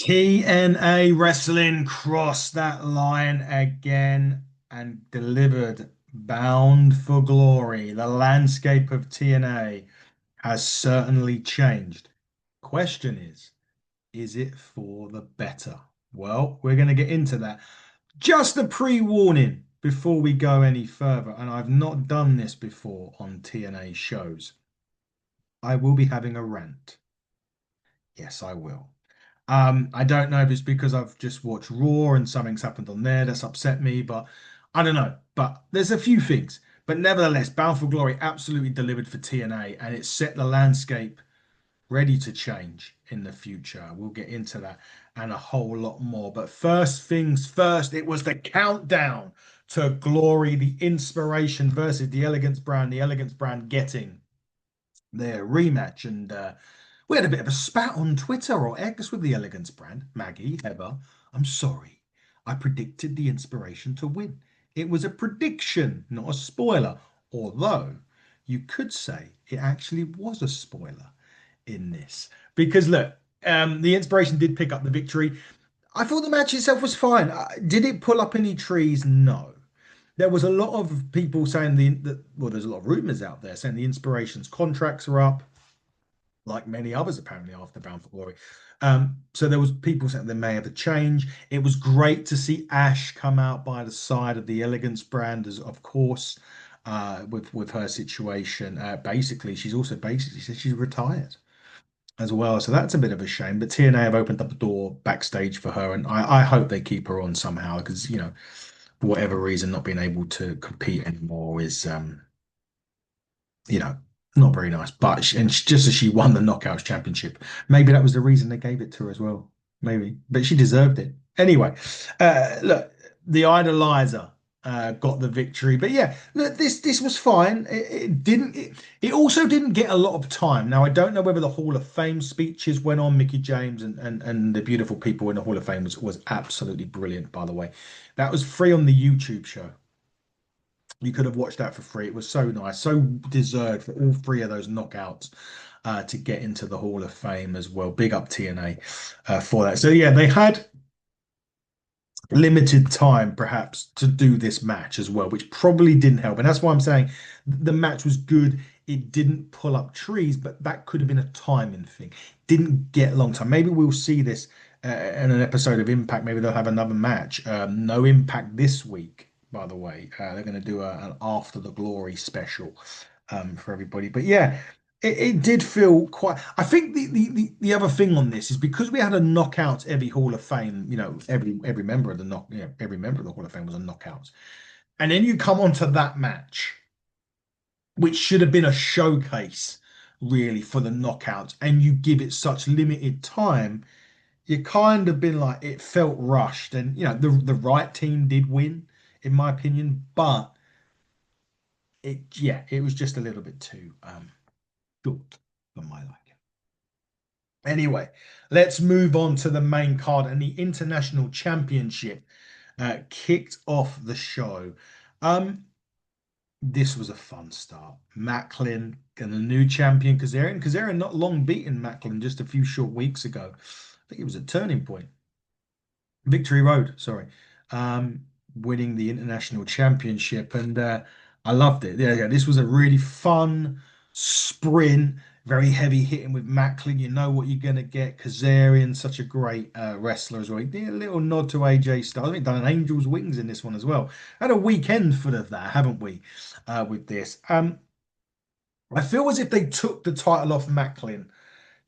TNA Wrestling crossed that line again and delivered Bound for Glory. The landscape of TNA has certainly changed. Question is it for the better? Well, we're going to get into that. Just a pre-warning before we go any further, and I've not done this before on TNA shows. I will be having a rant. Yes, I will. I don't know if it's because I've just watched Raw and something's happened on there that's upset me, but I don't know. But there's a few things. But nevertheless, Bound for Glory absolutely delivered for TNA and it set the landscape ready to change in the future. We'll get into that and a whole lot more. But first things first, it was the countdown to glory, the inspiration versus the Elegance brand, the Elegance brand getting their rematch. And we had a bit of a spat on Twitter or X with the Elegance brand. Maggie, Heather, I'm sorry. I predicted the inspiration to win. It was a prediction, not a spoiler. Although you could say it actually was a spoiler in this. Because look, the inspiration did pick up the victory. I thought the match itself was fine. Did it pull up any trees? No. There was a lot of people saying well, there's a lot of rumors out there saying the inspiration's contracts are up like many others apparently after Bound for Glory. So there was people saying they may have a change. It was great to see Ash come out by the side of the Elegance brand, as of course, with her situation. Basically, she's also basically said she's retired as well. So that's a bit of a shame. But TNA have opened up a door backstage for her, and I hope they keep her on somehow because for whatever reason, not being able to compete anymore is you know, not very nice. But just as she won the Knockouts Championship, maybe that was the reason they gave it to her as well. Maybe, but she deserved it anyway. Look, the Idolizer got the victory, but yeah, look, this was fine. It didn't. It also didn't get a lot of time. Now I don't know whether the Hall of Fame speeches went on. Mickey James and the beautiful people in the Hall of Fame was absolutely brilliant. By the way, that was free on the YouTube show. You could have watched that for free. It was so nice, so deserved for all three of those knockouts to get into the Hall of Fame as well. Big up TNA for that. So yeah, they had limited time perhaps to do this match as well, which probably didn't help. And that's why I'm saying the match was good. It didn't pull up trees, but that could have been a timing thing. Didn't get a long time. Maybe we'll see this in an episode of Impact. Maybe they'll have another match. No Impact this week, by the way. They're going to do an After the Glory special for everybody. But yeah, it did feel quite. I think the other thing on this is because we had a knockout every Hall of Fame. Every member of the every member of the Hall of Fame was a knockout, and then you come onto that match, which should have been a showcase really for the knockouts, and you give it such limited time. You kind of been like it felt rushed, and the right team did win, in my opinion, but it was just a little bit too short for my liking. Anyway, let's move on to the main card and the International Championship kicked off the show. Um, this was a fun start. Macklin and the new champion Kazarian. Kazarian not long beaten Macklin just a few short weeks ago. I think it was a turning point. Victory Road, sorry. Winning the international championship, and I loved it. Yeah, this was a really fun sprint, very heavy hitting with Macklin. You know what you're gonna get. Kazarian, such a great wrestler as well. He did a little nod to AJ Styles. I think done an Angel's Wings in this one as well. Had a weekend full of that, haven't we? With this, I feel as if they took the title off Macklin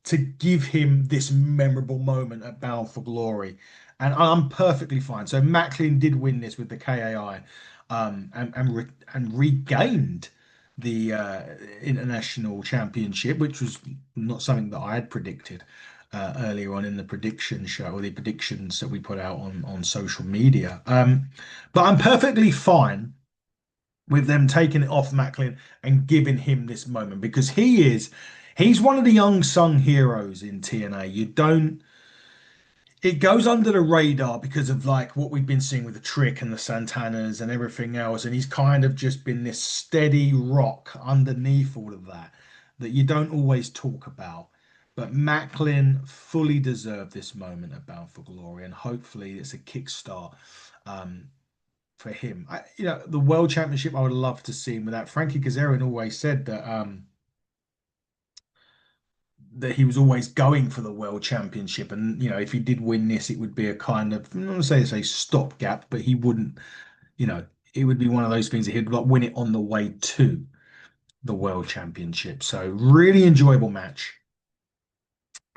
to give him this memorable moment at Bound for Glory. And I'm perfectly fine. So Macklin did win this with the KAI and regained the international championship, which was not something that I had predicted earlier on in the prediction show or the predictions that we put out on social media. But I'm perfectly fine with them taking it off Macklin and giving him this moment because he's one of the unsung heroes in TNA. It goes under the radar because of like what we've been seeing with the Trick and the Santanas and everything else. And he's kind of just been this steady rock underneath all of that that you don't always talk about. But Macklin fully deserved this moment at Bound for Glory, and hopefully it's a kickstart um, for him. The World Championship, I would love to see him with that. Frankie Kazarian always said that he was always going for the World Championship, and if he did win this, it would be a kind of, I'm not gonna say it's a stopgap, but he wouldn't, you know, it would be one of those things that he'd like win it on the way to the World Championship. So really enjoyable match.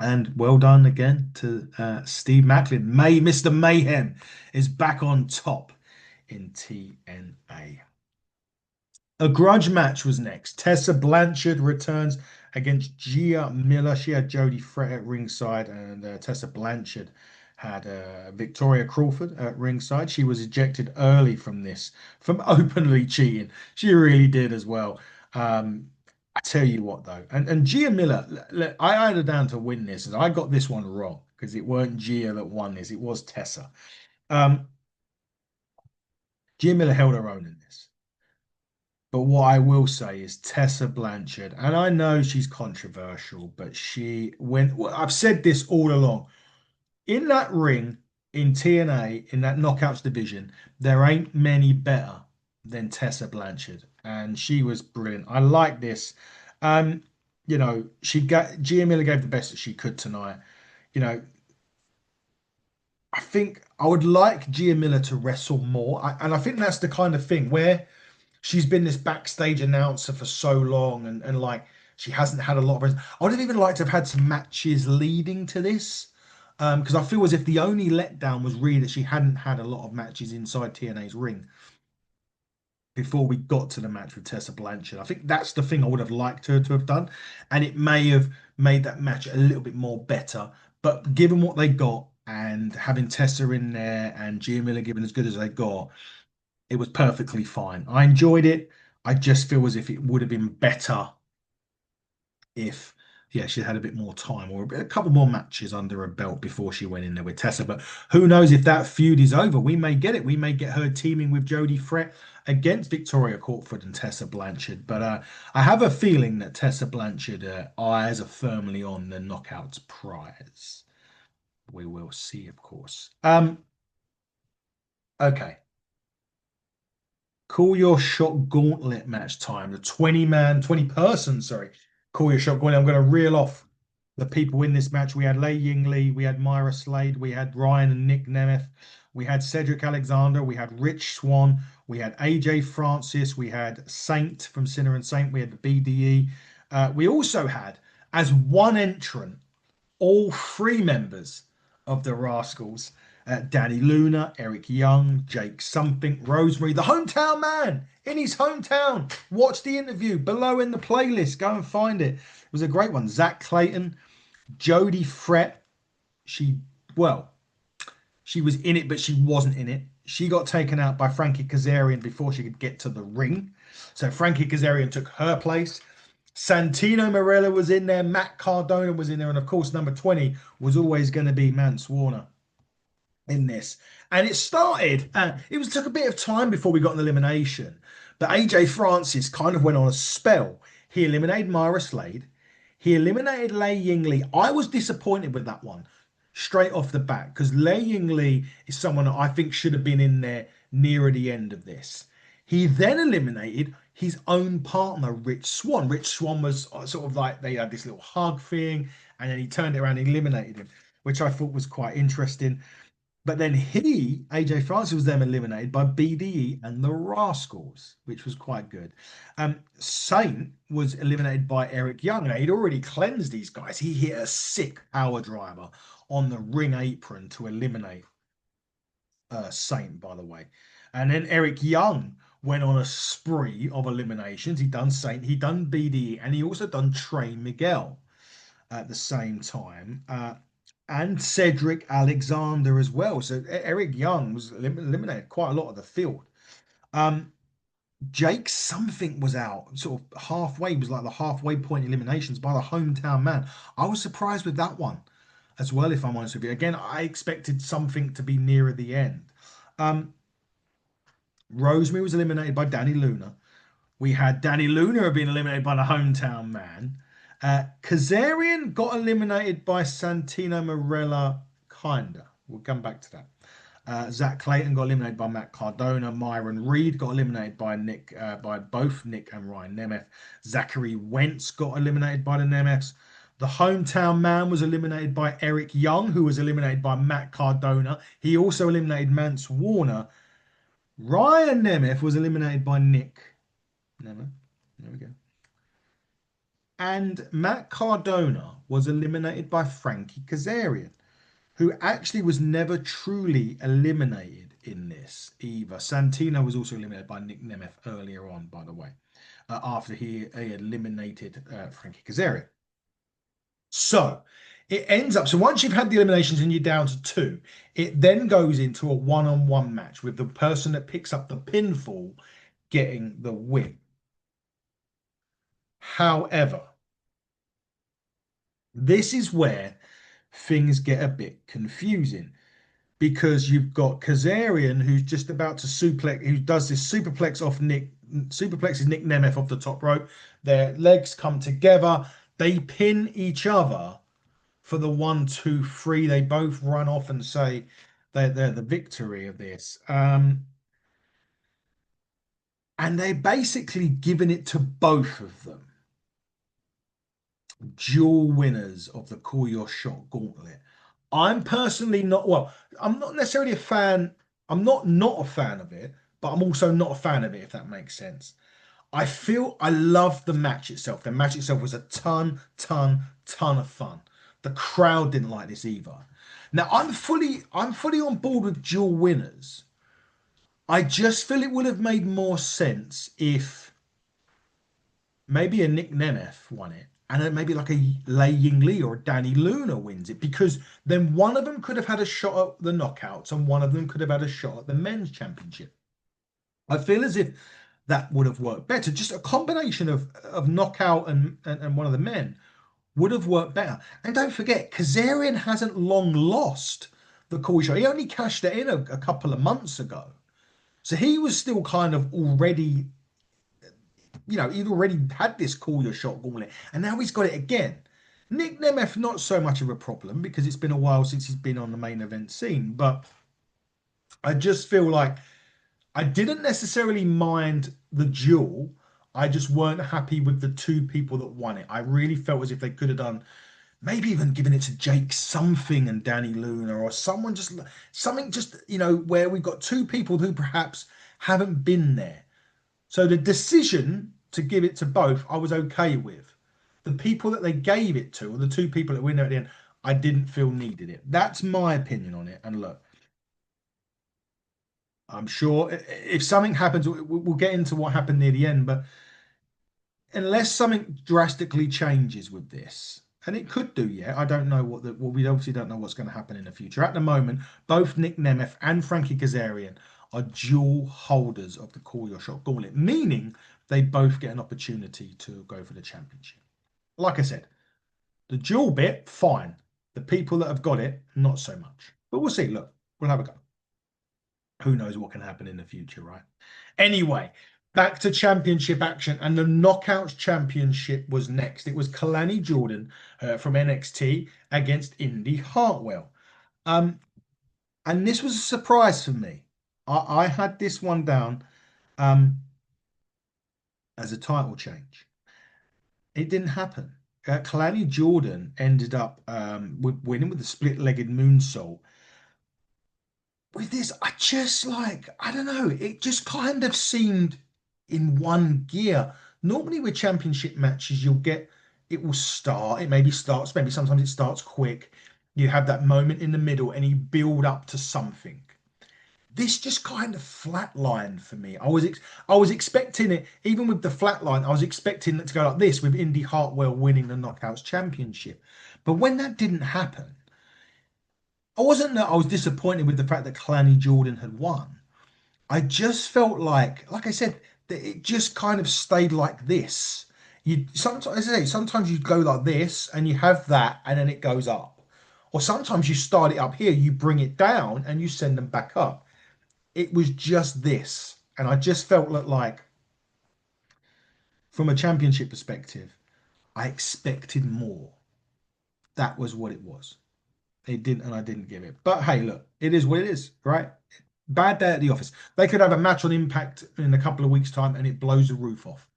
And well done again to Steve Macklin. Mr. Mayhem is back on top in TNA. A grudge match was next. Tessa Blanchard returns against Gia Miller. She had Jodie Fret at ringside, and Tessa Blanchard had Victoria Crawford at ringside. She was ejected early from this, from openly cheating. She really did as well. I tell you what, though, and Gia Miller, I had her down to win this, and I got this one wrong because it weren't Gia that won this; it was Tessa. Um, Gia Miller held her own in this. But what I will say is Tessa Blanchard, and I know she's controversial, but well, I've said this all along. In that ring, in TNA, in that knockouts division, there ain't many better than Tessa Blanchard. And she was brilliant. I like this. Um, Gia Miller gave the best that she could tonight. You know, I think I would like Gia Miller to wrestle more. And I think that's the kind of thing where she's been this backstage announcer for so long and like she hasn't had a lot of I would have even liked to have had some matches leading to this. Because I feel as if the only letdown was really that she hadn't had a lot of matches inside TNA's ring before we got to the match with Tessa Blanchard. I think that's the thing I would have liked her to have done, and it may have made that match a little bit more better. But given what they got and having Tessa in there and Gia Miller giving as good as they got, it was perfectly fine. I enjoyed it. I just feel as if it would have been better if, yeah, she had a bit more time or a couple more matches under her belt before she went in there with Tessa. But who knows if that feud is over? We may get it. We may get her teaming with Jodie Fret against Victoria Crawford and Tessa Blanchard. But I have a feeling that Tessa Blanchard eyes are firmly on the knockouts prize. We will see, of course. Okay. Call your shot gauntlet match time. The 20 person, sorry. Call your shot gauntlet. I'm going to reel off the people in this match. We had Lei Yingli, we had Myra Slade, we had Ryan and Nick Nemeth, we had Cedric Alexander, we had Rich Swann, we had AJ Francis, we had Saint from Sinner and Saint, we had the BDE. We also had, as one entrant, all three members of the Rascals. Danny Luna, Eric Young, Jake Something, Rosemary, the hometown man in his hometown. Watch the interview below in the playlist. Go and find it. It was a great one. Zach Clayton, Jodie Fret. She, well, she was in it, but she wasn't in it. She got taken out by Frankie Kazarian before she could get to the ring. So Frankie Kazarian took her place. Santino Marella was in there. Matt Cardona was in there. And of course, number 20 was always going to be Mance Warner in this. And it started, took a bit of time before we got an elimination. But AJ Francis kind of went on a spell. He eliminated Myra Slade. He eliminated Lei Yingli. I was disappointed with that one straight off the bat because Lei Yingli is someone that I think should have been in there nearer the end of this. He then eliminated his own partner, Rich Swann. Rich Swann was sort of like they had this little hug thing, and then he turned it around and eliminated him, which I thought was quite interesting. But then AJ Francis, was then eliminated by BDE and the Rascals, which was quite good. Saint was eliminated by Eric Young. Now, he'd already cleansed these guys. He hit a sick power driver on the ring apron to eliminate Saint, by the way. And then Eric Young went on a spree of eliminations. He'd done Saint, he'd done BDE, and he also done Trey Miguel at the same time. And Cedric Alexander as well. So Eric Young was eliminated quite a lot of the field. Jake Something was out sort of halfway, was like the halfway point eliminations by the hometown man. I was surprised with that one as well, if I'm honest with you. Again, I expected Something to be nearer the end. Rosemary was eliminated by Danny Luna. We had Danny Luna being eliminated by the hometown man. Kazarian got eliminated by Santino Marella, kinda. We'll come back to that. Zach Clayton got eliminated by Matt Cardona. Myron Reed got eliminated by by both Nick and Ryan Nemeth. Zachary Wentz got eliminated by the Nemeths. The hometown man was eliminated by Eric Young, who was eliminated by Matt Cardona. He also eliminated Mance Warner. Ryan Nemeth was eliminated by Nick Nemeth. There we go. And Matt Cardona was eliminated by Frankie Kazarian, who actually was never truly eliminated in this either. Santino was also eliminated by Nick Nemeth earlier on, by the way, after he eliminated Frankie Kazarian. So it ends up, so once you've had the eliminations and you're down to two, it then goes into a one-on-one match with the person that picks up the pinfall getting the win. However, this is where things get a bit confusing because you've got Kazarian who's just about to suplex, who does this superplex off Nick, suplexes Nick Nemeth off the top rope. Their legs come together, they pin each other for the 1, 2, 3. They both run off and say they're the victory of this. And they're basically giving it to both of them. Dual winners of the Call Your Shot Gauntlet. I'm personally not, well, I'm not necessarily a fan. I'm not a fan of it, but I'm also not a fan of it, if that makes sense. I love the match itself. The match itself was a ton of fun. The crowd didn't like this either. Now I'm fully on board with dual winners. I just feel it would have made more sense if maybe a Nick Nemeth won it, and then maybe like a Lei Ying Lee or a Danny Luna wins it, because then one of them could have had a shot at the knockouts and one of them could have had a shot at the men's championship. I feel as if that would have worked better. Just a combination of knockout and one of the men would have worked better. And don't forget, Kazarian hasn't long lost the call shot. He only cashed it in a couple of months ago. So he was still kind of already, he'd already had this call your shot gauntlet, and now he's got it again. Nick Nemeth, not so much of a problem because it's been a while since he's been on the main event scene, but I just feel like I didn't necessarily mind the duel. I just weren't happy with the two people that won it. I really felt as if they could have done, maybe even given it to Jake something and Danny Luna or someone, just something, just, where we've got two people who perhaps haven't been there. So the decision to give it to both, I was okay with. The people that they gave it to, or the two people that were in there at the end, I didn't feel needed it. That's my opinion on it. And look, I'm sure if something happens, we'll get into what happened near the end, but unless something drastically changes with this, and it could do, yeah, I don't know well, we obviously don't know what's going to happen in the future. At the moment, both Nick Nemeth and Frankie Kazarian are dual holders of the Call Your Shot Gauntlet, meaning they both get an opportunity to go for the championship. Like I said, the dual bit, fine. The people that have got it, not so much. But we'll see. Look, we'll have a go. Who knows what can happen in the future, right? Anyway, back to championship action, and the Knockouts Championship was next. It was Kalani Jordan from NXT against Indy Hartwell. Um, and this was a surprise for me. I had this one down um, as a title change. It didn't happen. Kalani Jordan ended up winning with the split-legged moonsault. With this, I don't know, it just kind of seemed in one gear. Normally with championship matches, it will start, it maybe starts, maybe sometimes it starts quick. You have that moment in the middle and you build up to something. This just kind of flatlined for me. I was expecting it, even with the flatline, I was expecting it to go like this with Indy Hartwell winning the Knockouts Championship. But when that didn't happen, I wasn't that I was disappointed with the fact that Kalani Jordan had won. I just felt like I said, that it just kind of stayed like this. You sometimes, as I say, sometimes you go like this and you have that and then it goes up. Or sometimes you start it up here, you bring it down and you send them back up. It was just this. And I just felt like from a championship perspective, I expected more. That was what it was. It didn't, and I didn't give it. But hey, look, it is what it is, right? Bad day at the office. They could have a match on Impact in a couple of weeks' time and it blows the roof off.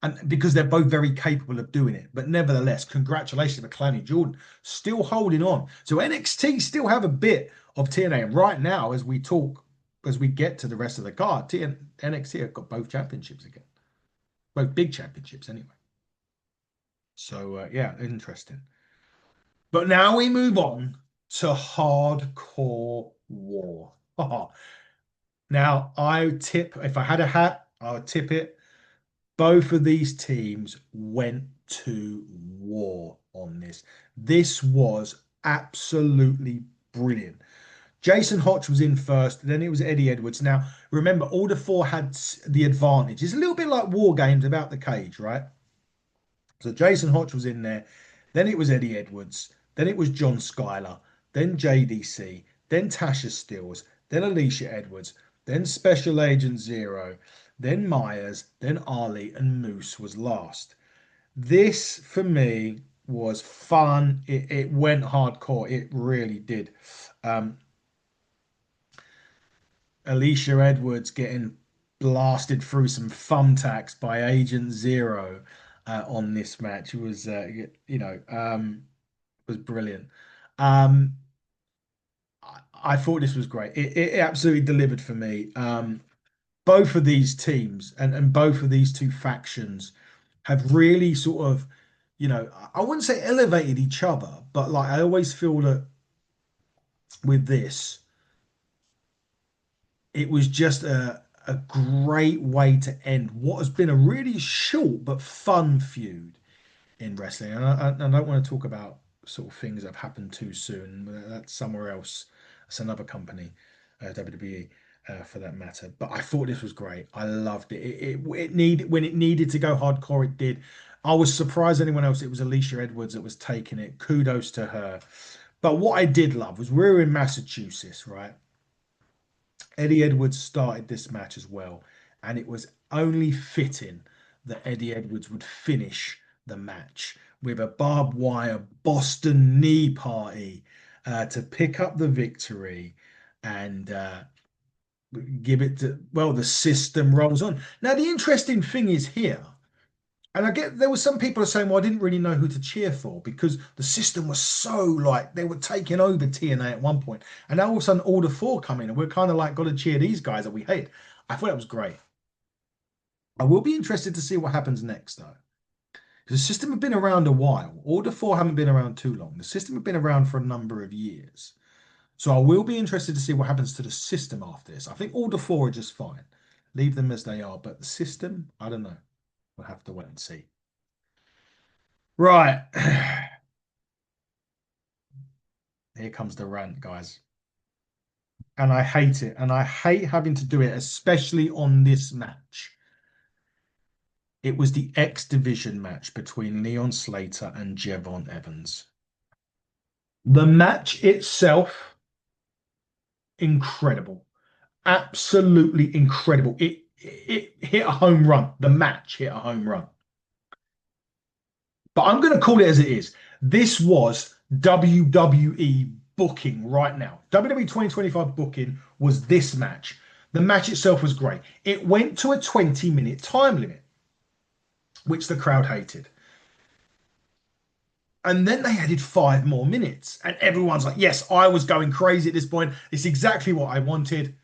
And because they're both very capable of doing it. But nevertheless, congratulations to Clanny Jordan still holding on. So NXT still have a bit of TNA. And right now, as we talk, as we get to the rest of the card, NXT have got both championships again, both big championships anyway. So yeah, interesting. But now we move on to Hardcore War. Now I tip, if I had a hat, I would tip it. Both of these teams went to war on this. This was absolutely brilliant. Jason Hotch was in first, then it was Eddie Edwards. Now, remember, all the four had the advantage. It's a little bit like war games about the cage, right? So Jason Hotch was in there, then it was Eddie Edwards, then it was John Schuyler, then JDC, then Tasha Steeles, then Alicia Edwards, then Special Agent Zero, then Myers, then Ali, and Moose was last. This for me was fun. It went hardcore. It really did. Um, Alicia Edwards getting blasted through some thumbtacks by Agent Zero on this match was, was brilliant. Um, I thought this was great. It absolutely delivered for me. Both of these teams and both of these two factions have really sort of, I wouldn't say elevated each other, but like I always feel that with this, it was just a great way to end what has been a really short but fun feud in wrestling. And I don't want to talk about sort of things that have happened too soon. That's somewhere else. That's another company, WWE, for that matter. But I thought this was great. I loved it. It needed when it needed to go hardcore. It did. I was surprised anyone else. It was Alicia Edwards that was taking it. Kudos to her. But what I did love was we were in Massachusetts, right? Eddie Edwards started this match as well, and it was only fitting that Eddie Edwards would finish the match with a barbed wire Boston knee party to pick up the victory and give it to, well, the system rolls on. Now, the interesting thing is here, and I get there were some people are saying, well, I didn't really know who to cheer for because the system was so like they were taking over TNA at one point, and now all of a sudden all the four come in, and we're kind of like got to cheer these guys that we hate. I thought that was great. I will be interested to see what happens next though, because the system have been around a while. All the four haven't been around too long. The system have been around for a number of years, so I will be interested to see what happens to the system after this. I think all the four are just fine. Leave them as they are, but the system, I don't know. We'll have to wait and see. Right. Here comes the rant, guys. And I hate it. And I hate having to do it, especially on this match. It was the X Division match between Leon Slater and Jevon Evans. The match itself, incredible. Absolutely incredible. It hit a home run. The match hit a home run. But I'm going to call it as it is. This was WWE booking right now. WWE 2025 booking was this match. The match itself was great. It went to a 20-minute time limit, which the crowd hated. And then they added 5 more minutes. And everyone's like, yes, I was going crazy at this point. It's exactly what I wanted.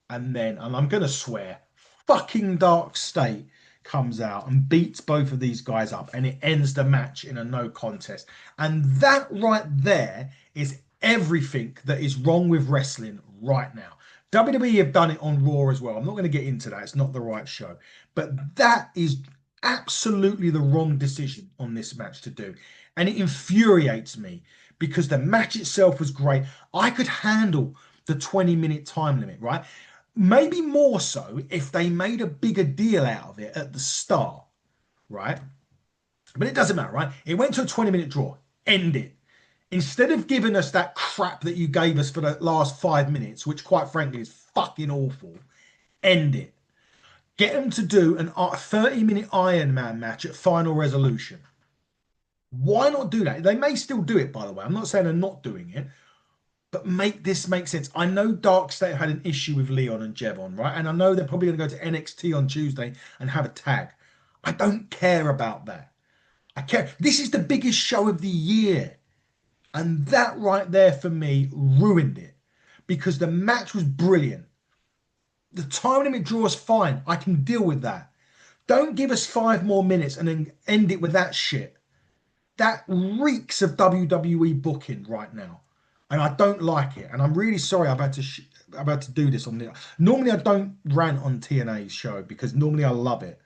And then, and I'm going to swear, fucking Dark State comes out and beats both of these guys up, and it ends the match in a no contest. And that right there is everything that is wrong with wrestling right now. WWE have done it on Raw as well. I'm not going to get into that, it's not the right show. But that is absolutely the wrong decision on this match to do. And it infuriates me because the match itself was great. I could handle the 20-minute time limit, right? Maybe more so if they made a bigger deal out of it at the start, right? But it doesn't matter, right? It went to a 20-minute draw. End it. Instead of giving us that crap that you gave us for the last 5 minutes, which quite frankly is fucking awful, end it. Get them to do an 30-minute Iron Man match at Final Resolution. Why not do that? They may still do it, by the way. I'm not saying they're not doing it, but make this make sense. I know Dark State had an issue with Leon and Jevon, right? And I know they're probably going to go to NXT on Tuesday and have a tag. I don't care about that. I care. This is the biggest show of the year. And that right there for me ruined it because the match was brilliant. The time limit draw is fine. I can deal with that. Don't give us 5 more minutes and then end it with that shit. That reeks of WWE booking right now, and I don't like it. And I'm really sorry I've had to do this on the. Normally I don't rant on TNA's show because normally I love it,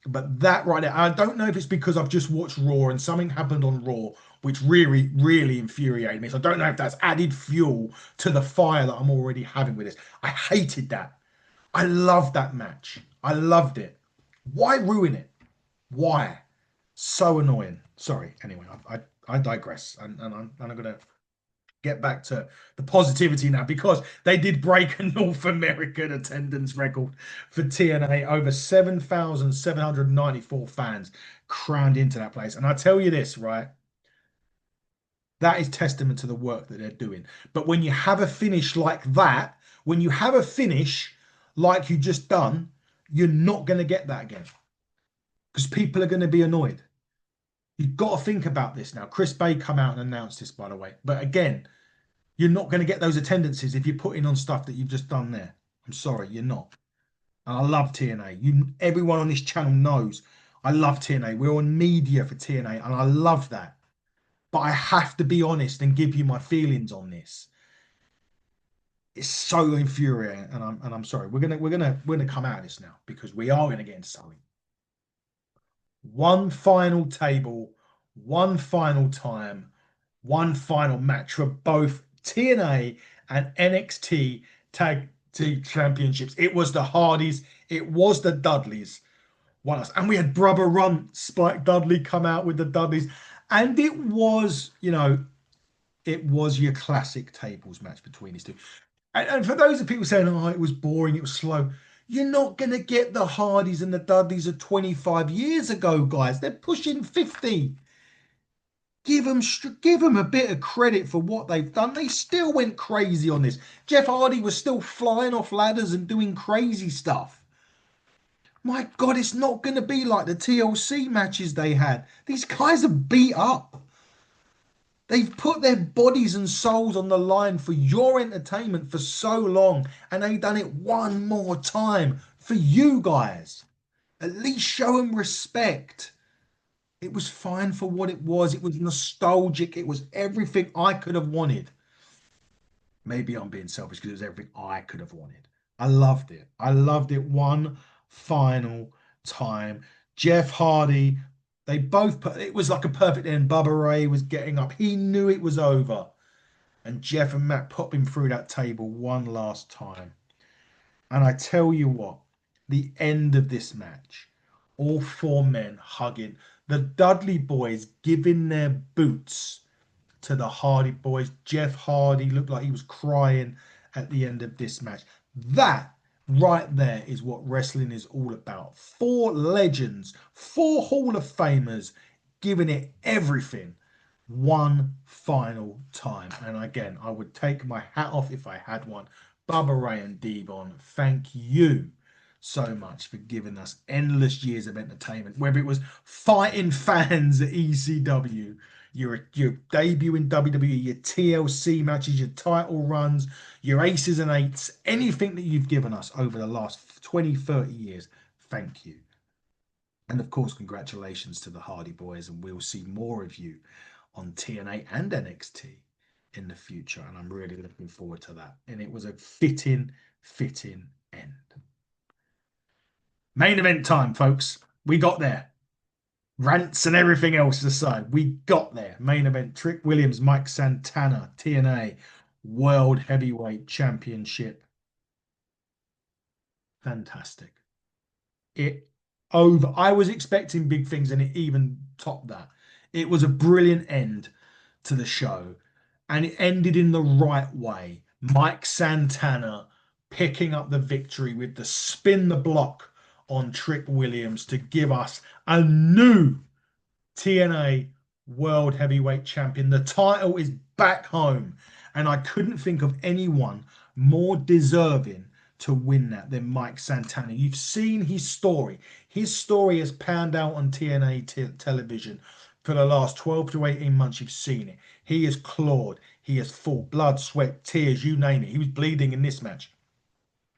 but that right there, I don't know if it's because I've just watched Raw and something happened on Raw which really infuriated me. So I don't know if that's added fuel to the fire that I'm already having with this. I hated that. I loved that match. I loved it. Why ruin it? Why? So annoying. Sorry. Anyway, I digress, and I'm gonna get back to the positivity now because they did break a North American attendance record for TNA. Over 7,794 fans crammed into that place, and I tell you this, right? That is testament to the work that they're doing. But when you have a finish like that, when you have a finish like you just done, you're not going to get that again because people are going to be annoyed. You've got to think about this now. Chris Bay come out and announced this, by the way. But again, you're not going to get those attendances if you're putting on stuff that you've just done there. I'm sorry, you're not. And I love TNA. Everyone on this channel knows I love TNA. We're on media for TNA, and I love that. But I have to be honest and give you my feelings on this. It's so infuriating, and I'm sorry. We're gonna come out of this now because we are gonna get into something. One final table, one final time, one final match for both TNA and NXT Tag Team Championships. It was the Hardys, it was the Dudleys. And we had Brother Runt, Spike Dudley come out with the Dudleys. And it was, it was your classic tables match between these two. And for those of people saying, oh, it was boring, it was slow, you're not going to get the Hardys and the Dudleys of 25 years ago, guys. They're pushing 50. Give them a bit of credit for what they've done. They still went crazy on this. Jeff Hardy was still flying off ladders and doing crazy stuff. My God, it's not going to be like the TLC matches they had. These guys are beat up. They've put their bodies and souls on the line for your entertainment for so long, and they've done it one more time for you guys. At least show them respect. It was fine for what it was. It was nostalgic. It was everything I could have wanted. Maybe I'm being selfish because it was everything I could have wanted. I loved it. I loved it one final time. Jeff Hardy, they both put it was like a perfect end. Bubba Ray was getting up. He knew it was over. And Jeff and Matt put him through that table one last time. And I tell you what, the end of this match, all four men hugging, the Dudley boys giving their boots to the Hardy boys. Jeff Hardy looked like he was crying at the end of this match. That right there is what wrestling is all about. Four legends, four Hall of Famers giving it everything one final time. And again, I would take my hat off if I had one. Bubba Ray and Devon, thank you so much for giving us endless years of entertainment, whether it was fighting fans at ECW, your debut in WWE, your TLC matches, your title runs, your aces and eights, anything that you've given us over the last 20, 30 years. Thank you. And of course, congratulations to the Hardy Boys, and we'll see more of you on TNA and NXT in the future. And I'm really looking forward to that. And it was a fitting end. Main event time, folks. We got there. Rants and everything else aside, we got there. Main event, Trick Williams, Mike Santana, TNA World Heavyweight Championship. Fantastic. It over. I was expecting big things and it even topped that. It was a brilliant end to the show and it ended in the right way. Mike Santana picking up the victory with the spin the block on Trick Williams to give us a new TNA World Heavyweight Champion. The title is back home, and I couldn't think of anyone more deserving to win that than Mike Santana. You've seen his story. His story has panned out on TNA television for the last 12 to 18 months. You've seen it. He has clawed. He has fought blood, sweat, tears, you name it. He was bleeding in this match.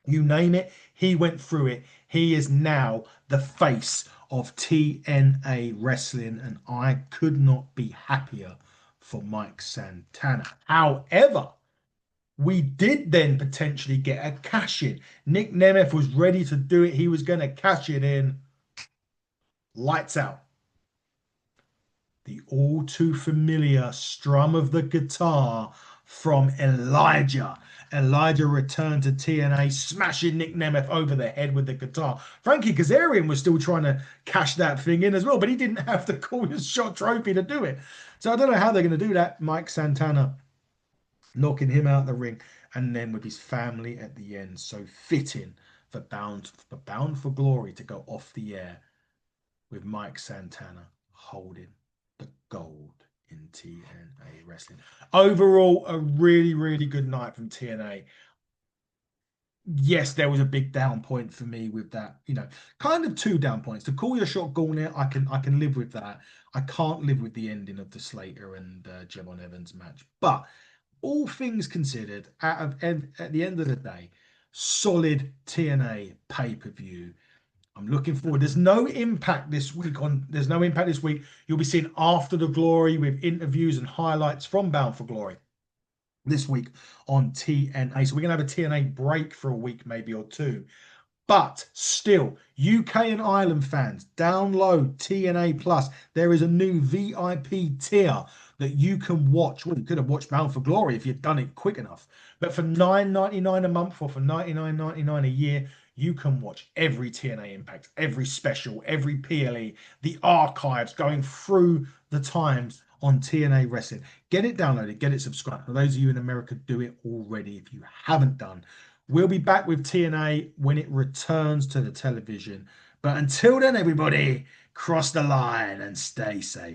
You name it, he went through it. He is now the face of TNA wrestling, and I could not be happier for Mike Santana. However, we did then potentially get a cash in. Nick Nemeth was ready to do it. He was going to cash it in. Lights out. The all too familiar strum of the guitar from Elijah. Elijah returned to TNA, smashing Nick Nemeth over the head with the guitar. Frankie Kazarian was still trying to cash that thing in as well, but he didn't have the Call Shot trophy to do it. So I don't know how they're going to do that. Mike Santana knocking him out the ring, and then with his family at the end. So fitting for Bound for Glory to go off the air with Mike Santana holding the gold in TNA wrestling. Overall, a really, really good night from TNA. Yes, there was a big down point for me with that, kind of two down points. To call your shot Gauntlet, I can live with that. I can't live with the ending of the Slater and Jevon Evans match. But all things considered, at the end of the day, solid TNA pay-per-view. I'm looking forward. There's no impact this week. You'll be seeing After the Glory with interviews and highlights from Bound for Glory this week on TNA. So we're going to have a TNA break for a week, maybe, or two. But still, UK and Ireland fans, download TNA Plus. There is a new VIP tier that you can watch. Well, you could have watched Bound for Glory if you'd done it quick enough. But for $9.99 a month or for $99.99 a year, you can watch every TNA Impact, every special, every PLE, the archives going through the times on TNA Wrestling. Get it downloaded, get it subscribed. For those of you in America, do it already if you haven't done. We'll be back with TNA when it returns to the television. But until then, everybody, cross the line and stay safe.